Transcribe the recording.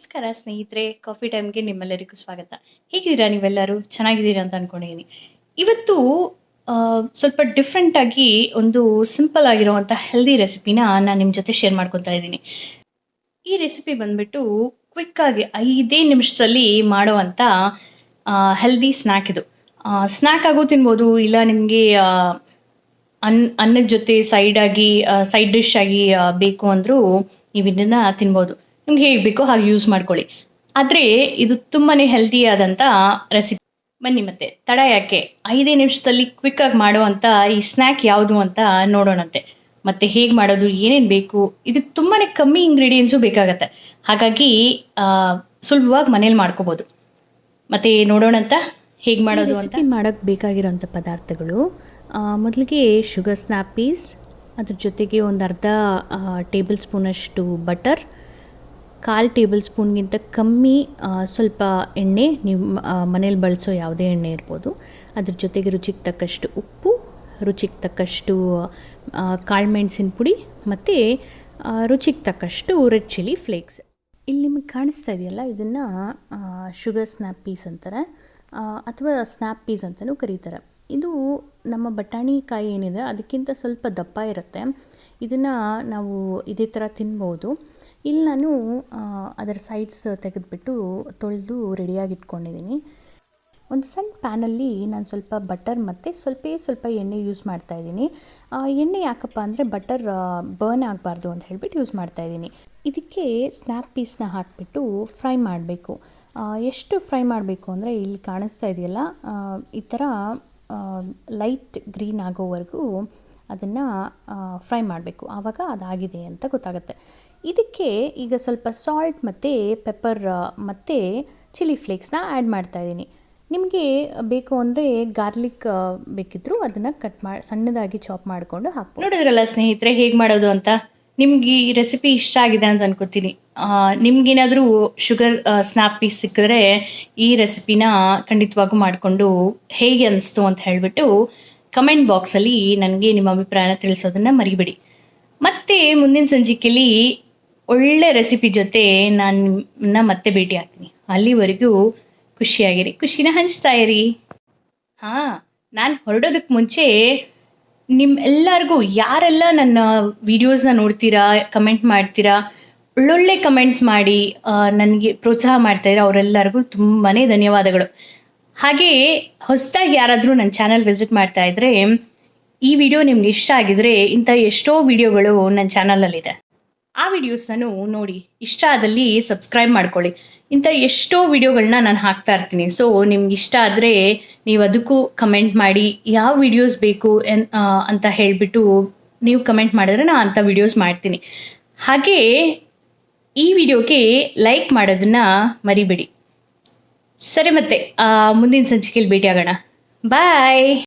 ನಮಸ್ಕಾರ ಸ್ನೇಹಿತರೆ, ಕಾಫಿ ಟೈಮ್ಗೆ ನಿಮ್ಮೆಲ್ಲರಿಗೂ ಸ್ವಾಗತ. ಹೇಗಿದ್ದೀರಾ ನೀವೆಲ್ಲರೂ? ಚೆನ್ನಾಗಿದ್ದೀರಾ ಅಂತ ಅನ್ಕೊಂಡಿದ್ದೀನಿ. ಇವತ್ತು ಸ್ವಲ್ಪ ಡಿಫ್ರೆಂಟಾಗಿ ಒಂದು ಸಿಂಪಲ್ ಆಗಿರುವಂಥ ಹೆಲ್ದಿ ರೆಸಿಪಿನ ನಾನು ನಿಮ್ಮ ಜೊತೆ ಶೇರ್ ಮಾಡ್ಕೊತಾ ಇದ್ದೀನಿ. ಈ ರೆಸಿಪಿ ಬಂದ್ಬಿಟ್ಟು ಕ್ವಿಕ್ಕಾಗಿ 5 ನಿಮಿಷದಲ್ಲಿ ಮಾಡುವಂಥ ಹೆಲ್ದಿ ಸ್ನ್ಯಾಕ್ ಇದು. ಸ್ನ್ಯಾಕ್ ಆಗೂ ತಿನ್ಬೋದು, ಇಲ್ಲ ನಿಮಗೆ ಅನ್ನದ ಜೊತೆ ಸೈಡ್ ಡಿಶ್ ಆಗಿ ಬೇಕು ಅಂದರೂ ನೀವು ಇದನ್ನು ತಿನ್ಬೋದು. ನಿಮ್ಗೆ ಹೇಗೆ ಬೇಕೋ ಹಾಗೆ ಯೂಸ್ ಮಾಡ್ಕೊಳ್ಳಿ. ಆದರೆ ಇದು ತುಂಬಾ ಹೆಲ್ದಿ ಆದಂಥ ರೆಸಿಪಿ. ಬನ್ನಿ ಮತ್ತೆ ತಡ ಯಾಕೆ, 5 ನಿಮಿಷದಲ್ಲಿ ಕ್ವಿಕ್ಕಾಗಿ ಮಾಡುವಂಥ ಈ ಸ್ನ್ಯಾಕ್ ಯಾವುದು ಅಂತ ನೋಡೋಣಂತೆ. ಮತ್ತು ಹೇಗೆ ಮಾಡೋದು, ಏನೇನು ಬೇಕು, ಇದಕ್ಕೆ ತುಂಬಾ ಕಮ್ಮಿ ಇಂಗ್ರೀಡಿಯೆಂಟ್ಸು ಬೇಕಾಗತ್ತೆ. ಹಾಗಾಗಿ ಸುಲಭವಾಗಿ ಮನೇಲಿ ಮಾಡ್ಕೋಬೋದು. ಮತ್ತು ನೋಡೋಣಂತ ಹೇಗೆ ಮಾಡೋದು ಅಂತ. ಮಾಡೋಕ್ಕೆ ಬೇಕಾಗಿರೋಂಥ ಪದಾರ್ಥಗಳು, ಮೊದಲಿಗೆ ಶುಗರ್ ಸ್ನ್ಯಾಪೀಸ್, ಅದ್ರ ಜೊತೆಗೆ ಒಂದು ಅರ್ಧ ಟೇಬಲ್ ಸ್ಪೂನಷ್ಟು ಬಟರ್, 1/4 ಟೇಬಲ್ ಸ್ಪೂನ್ಗಿಂತ ಕಮ್ಮಿ ಸ್ವಲ್ಪ ಎಣ್ಣೆ, ನೀವು ಮನೇಲಿ ಬಳಸೋ ಯಾವುದೇ ಎಣ್ಣೆ ಇರ್ಬೋದು. ಅದ್ರ ಜೊತೆಗೆ ರುಚಿಗೆ ತಕ್ಕಷ್ಟು ಉಪ್ಪು, ರುಚಿಗೆ ತಕ್ಕಷ್ಟು ಕಾಳುಮೆಣಸಿನ ಪುಡಿ ಮತ್ತು ರುಚಿಗೆ ತಕ್ಕಷ್ಟು ರೆಡ್ ಚಿಲ್ಲಿ ಫ್ಲೇಕ್ಸ್. ಇಲ್ಲಿ ನಿಮಗೆ ಕಾಣಿಸ್ತಾ ಇದೆಯಲ್ಲ, ಇದನ್ನು ಶುಗರ್ ಸ್ನ್ಯಾಪೀಸ್ ಅಂತಾರೆ ಅಥವಾ ಸ್ನ್ಯಾಪ್ ಪೀಸ್ ಅಂತಲೂ ಕರೀತಾರೆ. ಇದು ನಮ್ಮ ಬಟಾಣಿಕಾಯಿ ಏನಿದೆ ಅದಕ್ಕಿಂತ ಸ್ವಲ್ಪ ದಪ್ಪ ಇರುತ್ತೆ. ಇದನ್ನು ನಾವು ಇದೇ ಥರ ತಿನ್ಬೋದು. ಇಲ್ಲಿ ನಾನು ಅದರ ಸೈಡ್ಸ್ ತೆಗೆದುಬಿಟ್ಟು ತೊಳೆದು ರೆಡಿಯಾಗಿ ಇಟ್ಕೊಂಡಿದ್ದೀನಿ. ಒಂದು ಸಣ್ಣ ಪ್ಯಾನಲ್ಲಿ ನಾನು ಸ್ವಲ್ಪ ಬಟರ್ ಮತ್ತು ಸ್ವಲ್ಪ ಎಣ್ಣೆ ಯೂಸ್ ಮಾಡ್ತಾಯಿದ್ದೀನಿ. ಎಣ್ಣೆ ಯಾಕಪ್ಪ ಅಂದರೆ ಬಟರ್ ಬರ್ನ್ ಆಗಬಾರ್ದು ಅಂತ ಹೇಳ್ಬಿಟ್ಟು ಯೂಸ್ ಮಾಡ್ತಾಯಿದ್ದೀನಿ. ಇದಕ್ಕೆ ಸ್ನ್ಯಾಪ್ ಪೀಸ್ನ ಹಾಕಿಬಿಟ್ಟು ಫ್ರೈ ಮಾಡಬೇಕು. ಎಷ್ಟು ಫ್ರೈ ಮಾಡಬೇಕು ಅಂದರೆ ಇಲ್ಲಿ ಕಾಣಿಸ್ತಾ ಇದೆಯಲ್ಲ, ಈ ಥರ ಲೈಟ್ ಗ್ರೀನ್ ಆಗೋವರೆಗೂ ಅದನ್ನು ಫ್ರೈ ಮಾಡಬೇಕು. ಆವಾಗ ಅದಾಗಿದೆ ಅಂತ ಗೊತ್ತಾಗುತ್ತೆ. ಇದಕ್ಕೆ ಈಗ ಸ್ವಲ್ಪ ಸಾಲ್ಟ್ ಮತ್ತು ಪೆಪ್ಪರ್ ಮತ್ತು ಚಿಲ್ಲಿ ಫ್ಲೇಕ್ಸ್ನ ಆ್ಯಡ್ ಮಾಡ್ತಾಯಿದ್ದೀನಿ. ನಿಮಗೆ ಬೇಕು ಅಂದರೆ ಗಾರ್ಲಿಕ್ ಬೇಕಿದ್ದರೂ ಅದನ್ನು ಸಣ್ಣದಾಗಿ ಚಾಪ್ ಮಾಡಿಕೊಂಡು ಹಾಕ್ಬೋದು. ನೋಡಿದ್ರಲ್ಲ ಸ್ನೇಹಿತರೆ ಹೇಗೆ ಮಾಡೋದು ಅಂತ. ನಿಮ್ಗೆ ಈ ರೆಸಿಪಿ ಇಷ್ಟ ಆಗಿದೆ ಅಂತ ಅನ್ಕೋತೀನಿ. ನಿಮ್ಗೇನಾದರೂ ಶುಗರ್ ಸ್ನ್ಯಾಪ್ ಪೀಸ್ ಸಿಕ್ಕಿದ್ರೆ ಈ ರೆಸಿಪಿನ ಖಂಡಿತವಾಗೂ ಮಾಡಿಕೊಂಡು ಹೇಗೆ ಅನಿಸ್ತು ಅಂತ ಹೇಳಿಬಿಟ್ಟು ಕಮೆಂಟ್ ಬಾಕ್ಸಲ್ಲಿ ನನಗೆ ನಿಮ್ಮ ಅಭಿಪ್ರಾಯನ ತಿಳಿಸೋದನ್ನು ಮರಿಬೇಡಿ. ಮತ್ತು ಮುಂದಿನ ಸಂಚಿಕೆಯಲ್ಲಿ ಒಳ್ಳೆ ರೆಸಿಪಿ ಜೊತೆ ನಾನು ಮತ್ತೆ ಭೇಟಿ ಆಗ್ತೀನಿ. ಅಲ್ಲಿವರೆಗೂ ಖುಷಿಯಾಗಿರಿ, ಖುಷಿನ ಹಂಚ್ತಾ ಇರಿ. ನಾನು ಹೊರಡೋದಕ್ಕೆ ಮುಂಚೆ ನಿಮ್ಮೆಲ್ಲರಿಗೂ, ಯಾರೆಲ್ಲ ನನ್ನ ವಿಡಿಯೋಸ್ನ ನೋಡ್ತೀರಾ, ಕಮೆಂಟ್ ಮಾಡ್ತೀರಾ, ಒಳ್ಳೊಳ್ಳೆ ಕಮೆಂಟ್ಸ್ ಮಾಡಿ ನನಗೆ ಪ್ರೋತ್ಸಾಹ ಮಾಡ್ತಾಯಿದ್ದೀರಾ, ಅವರೆಲ್ಲರಿಗೂ ತುಂಬಾ ಧನ್ಯವಾದಗಳು. ಹಾಗೆಯೇ ಹೊಸದಾಗಿ ಯಾರಾದರೂ ನನ್ನ ಚಾನಲ್ ವಿಸಿಟ್ ಮಾಡ್ತಾ ಇದ್ದರೆ, ಈ ವಿಡಿಯೋ ನಿಮ್ಗೆ ಇಷ್ಟ ಆಗಿದ್ರೆ ಇಂಥ ಎಷ್ಟೋ ವಿಡಿಯೋಗಳು ನನ್ನ ಚಾನಲಲ್ಲಿದೆ. ಆ ವಿಡಿಯೋಸನ್ನು ನೋಡಿ ಇಷ್ಟ ಆದಲ್ಲಿ ಸಬ್ಸ್ಕ್ರೈಬ್ ಮಾಡ್ಕೊಳ್ಳಿ. ಇಂಥ ಎಷ್ಟೋ ವಿಡಿಯೋಗಳನ್ನ ನಾನು ಹಾಕ್ತಾ ಇರ್ತೀನಿ. ಸೊ ನಿಮ್ಗೆ ಇಷ್ಟ ಆದರೆ ನೀವು ಅದಕ್ಕೂ ಕಮೆಂಟ್ ಮಾಡಿ, ಯಾವ ವಿಡಿಯೋಸ್ ಬೇಕು ಅಂತ ಹೇಳಿಬಿಟ್ಟು ನೀವು ಕಮೆಂಟ್ ಮಾಡಿದ್ರೆ ನಾನು ಅಂಥ ವಿಡಿಯೋಸ್ ಮಾಡ್ತೀನಿ. ಹಾಗೇ ಈ ವಿಡಿಯೋಗೆ ಲೈಕ್ ಮಾಡೋದನ್ನು ಮರಿಬೇಡಿ. ಸರಿ, ಮತ್ತೆ ಮುಂದಿನ ಸಂಚಿಕೆಯಲ್ಲಿ ಭೇಟಿ ಆಗೋಣ. ಬಾಯ್.